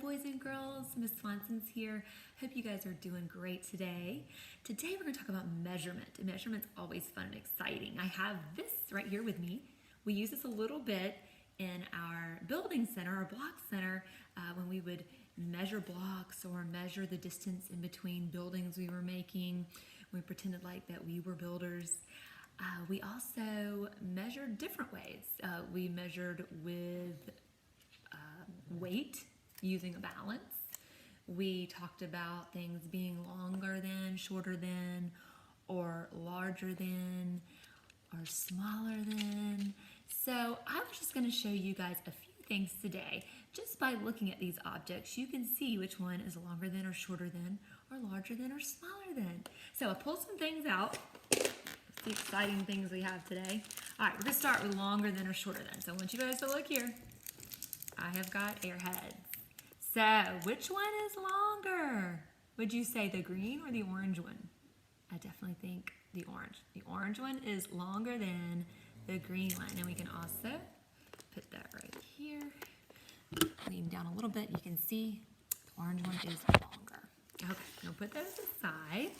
boys and girls, Miss Swanson's here. Hope you guys are doing great today. Today we're going to talk about measurement. And measurement's always fun and exciting. I have this right here with me. We use this a little bit in our building center, our block center, when we would measure blocks or measure the distance in between buildings we were making. We pretended like that we were builders. We also measured different ways. We measured with weight, using a balance. We talked about things being longer than, shorter than, or larger than, or smaller than. So I was just going to show you guys a few things today. Just by looking at these objects, you can see which one is longer than or shorter than, or larger than or smaller than. So I pulled some things out. The exciting things we have today. All right, we're going to start with longer than or shorter than. So I want you guys to look here. I have got airheads. So which one is longer? Would you say the green or the orange one? I definitely think the orange. The orange one is longer than the green one. And we can also put that right here. Lean down a little bit. You can see the orange one is longer. Okay, I'll put those aside.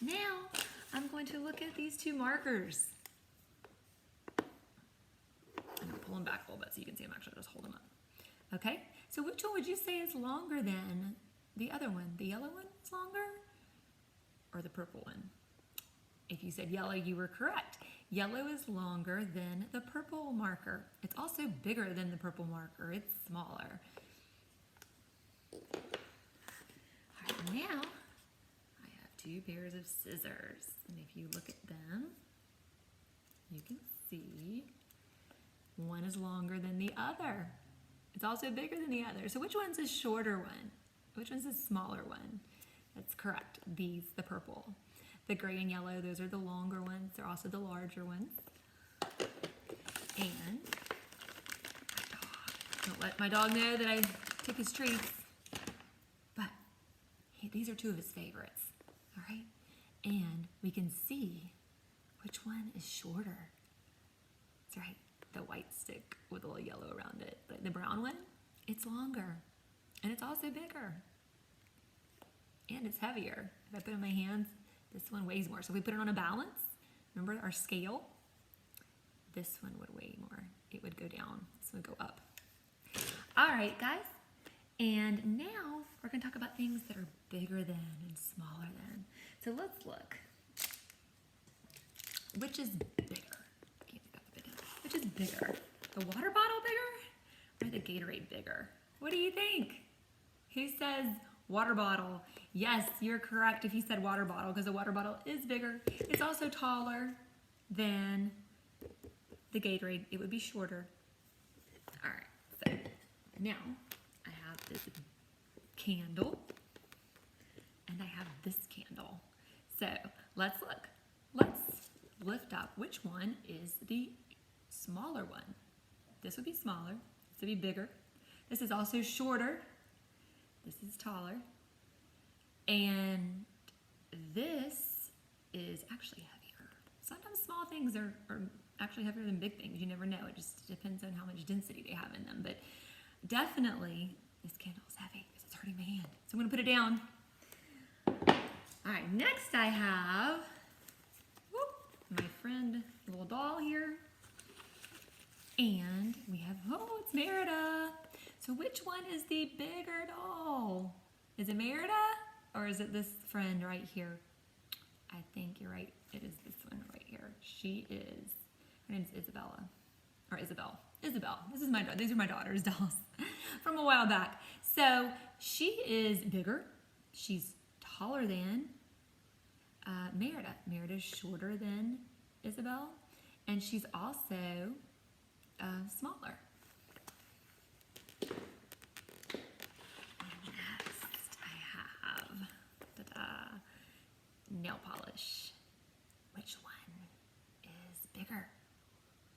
Now, I'm going to look at these two markers. I'm going to pull them back a little bit so you can see them. Actually, just hold them up. Okay, so which one would you say is longer than the other one? The yellow one is longer or the purple one? If you said yellow, you were correct. Yellow is longer than the purple marker. It's also bigger than the purple marker. It's smaller. All right, now I have two pairs of scissors. And if you look at them, you can see one is longer than the other. It's also bigger than the other. So which one's the shorter one? Which one's the smaller one? That's correct. These, the purple. The gray and yellow, those are the longer ones. They're also the larger ones. And my dog. Don't let my dog know that I took his treats. But these are two of his favorites. All right? And we can see which one is shorter. That's right. The white stick with a little yellow around it. But the brown one, it's longer. And it's also bigger. And it's heavier. If I put it in my hands, this one weighs more. So if we put it on a balance, remember our scale? This one would weigh more. It would go down. This would go up. All right, guys. And now we're going to talk about things that are bigger than and smaller than. So let's look. Which is bigger? Which is bigger? The water bottle bigger or the Gatorade bigger? What do you think? Who says water bottle? Yes, you're correct if you said water bottle because the water bottle is bigger. It's also taller than the Gatorade. It would be shorter. All right, so now I have this candle and I have this candle. So let's look. Let's lift up which one is the smaller one. This would be smaller. This would be bigger. This is also shorter. This is taller. And this is actually heavier. Sometimes small things are actually heavier than big things. You never know. It just depends on how much density they have in them. But definitely, this candle is heavy because it's hurting my hand. So I'm going to put it down. All right, next I have my friend, the little doll here. And we have, it's Merida. So which one is the bigger doll? Is it Merida or is it this friend right here? I think you're right. It is this one right here. Her name's Isabella. Or Isabel. Isabel. These are my daughter's dolls from a while back. So she is bigger. She's taller than Merida. Merida's shorter than Isabel. And she's also smaller. Next, I have nail polish. Which one is bigger?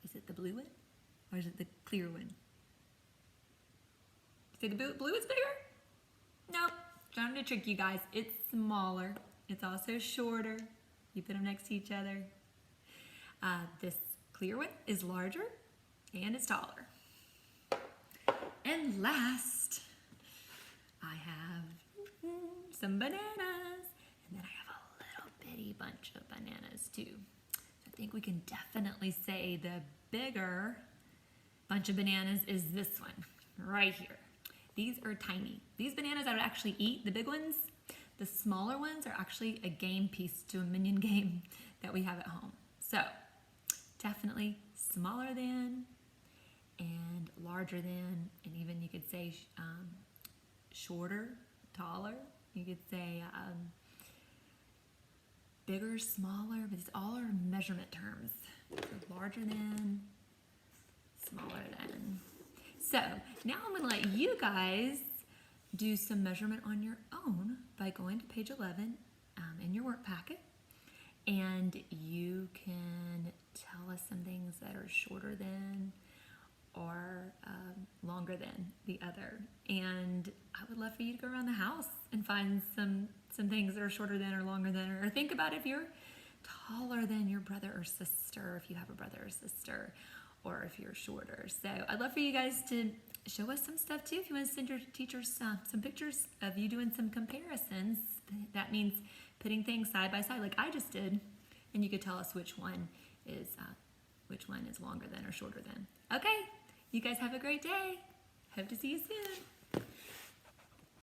Is it the blue one or is it the clear one? Say the blue is bigger? Nope. Trying to trick you guys. It's smaller. It's also shorter. You put them next to each other. This clear one is larger and it's taller. And last, some bananas. And then I have a little bitty bunch of bananas too. So I think we can definitely say the bigger bunch of bananas is this one right here. These are tiny. These bananas I would actually eat, the big ones. The smaller ones are actually a game piece to a Minion game that we have at home. So definitely smaller than and larger than, and even you could say shorter, taller. You could say bigger, smaller, but it's all are measurement terms. So larger than, smaller than. So now I'm gonna let you guys do some measurement on your own by going to page 11 in your work packet. And you can tell us some things that are shorter than or longer than the other. And I would love for you to go around the house and find some things that are shorter than or longer than, or think about if you're taller than your brother or sister, if you have a brother or sister, or if you're shorter. So I'd love for you guys to show us some stuff too. If you want to send your teachers some pictures of you doing some comparisons, that means putting things side by side like I just did, and you could tell us which one is longer than or shorter than. Okay, you guys have a great day. Hope to see you soon.